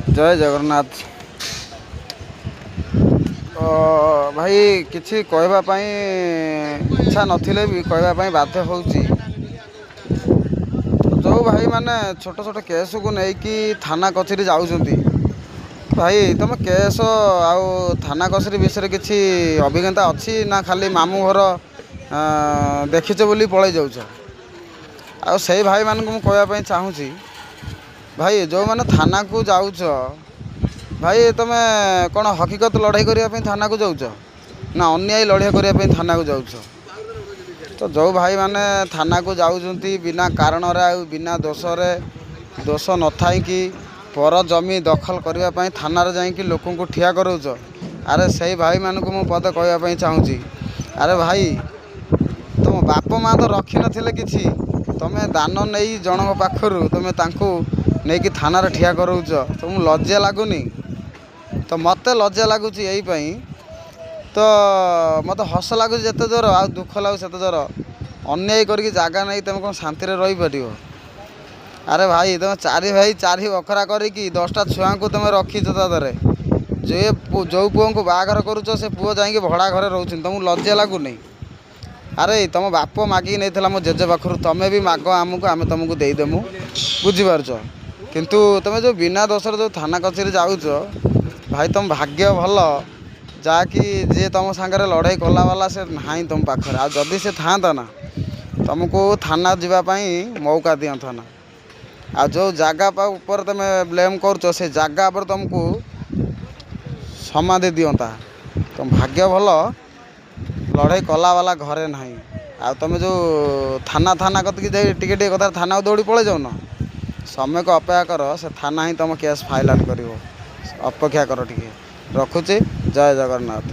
जय जगन्नाथ। भाई किसी कहवाई इच्छा नथिले भी कहवाई बाध्य होउची। जो भाई माने छोट छोट केस को लेकिन थाना कचेरी जाऊँगी भाई तुम केस आउ थाना कचेरी विषय किसी अभिज्ञता अच्छी ना खाली मामू घर देखीच बोली पलि जाऊच। आ से भाई मान को कहवाई चाहूँगी भाई जो मैंने थाना को जाऊच भाई तुमे कौन हकीकत लड़ाई करने थाना को जाऊच ना अन्याय लड़ाई करने थाना को जाऊच। तो जो भाई माने थाना को जाऊँगी बिना कारण बिना दोष न थी पर जमी दखल करने थाना जाकि लोक को ठिया कराऊच। अरे से भाई मान को पद कहवाई चाहूँगी अरे भाई तुम बाप माँ तो रखी नथिले किछि तुम दान नहीं जनक पाखर तुम नहीं कि थाना ठिया कराऊच तुमको लज्जा लगुनि। तो मत लज्जा लगुच यही तो मत हस लगुच जिते जोर आ दुख लगुच से जोर अन्याय करके जगह नहीं तुम कौन शांति रही पार। अरे भाई तुम चारि भाई चारि बखरा करी 10टा छुआ को तुम रखीच तादे जो पुओं को बाहाघर करुच से पुओ जाकि भड़ा घरे रोच तुमको लज्जा लगुनि। अरे तुम बाप मागिक नहीं मो जेजे पाखर तुम्हें भी माग आमको आम तुमको देदेमु बुझीपारच। किंतु तुम जो बिना दोषर जो थाना कचेरी जाऊच भाई तुम भाग्य भल जाकि जी तुम सागर लड़ाई कला वाला से ना तुम पाखर आ जदि से था ना तुमको थाना जावाई मौका दिंता ना। आ जो जगह ऊपर तुम ब्लेम कर से जगह पर तुमको समाधि दिंता। तुम भाग्य भल लड़ाई कला वाला घरे ना आ तुम जो थाना थाना कतकी टे कथा थाना दौड़ी पड़े जाऊन समय को अपेक्षा कर से थाना ही तुम केस फाइल कर अपेक्षा कर टे रखुची। जय जगन्नाथ।